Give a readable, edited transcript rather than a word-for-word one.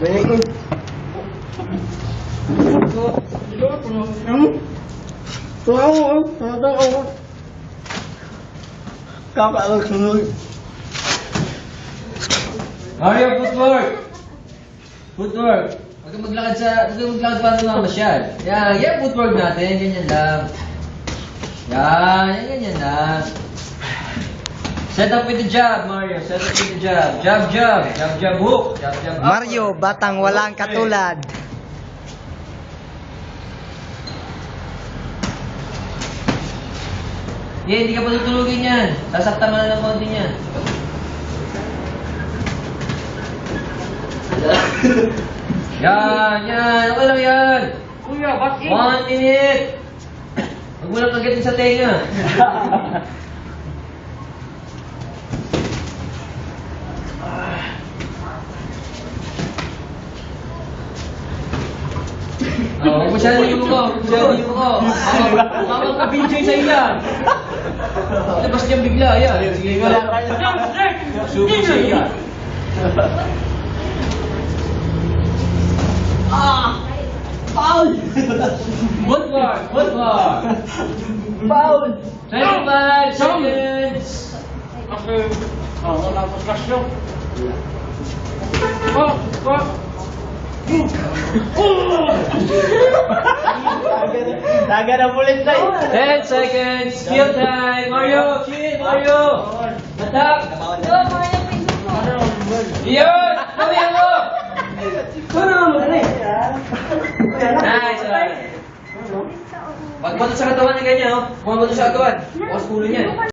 Mario, footwork! Footwork! Huwag kang maglakad pa naman masyad. Yan, footwork natin. Ganyan lang. Ganyan lang. Set up with the jab, Mario. Set up with the jab. Jab, jab. Jab, jab, hook. Jab, jab, up. Mario, batang walang katulad. Hindi ka pa tutulugin yan. Sasaktan mo na ng konti niyan. Yan. Okay lang yan. Kuya, ba't 1 minute. Huwag mo lang kagatin sa tenga. Huwag masyadong yung ko. Mamang ka-BJ sa iyan. Labas niya bigla. Yan. Sige ka. Subo sa iyan. Footwork. Foul! 25 seconds. Okay. Wala pa kasyo. Daga na bulit na 10 seconds. Kill time. Mario, kill. Mario. Attack. Yun. Kawin mo. Nice. Pag bato sa katawan na ganyan, oh. Pag bato sa katawan. Bukas ulo niyan.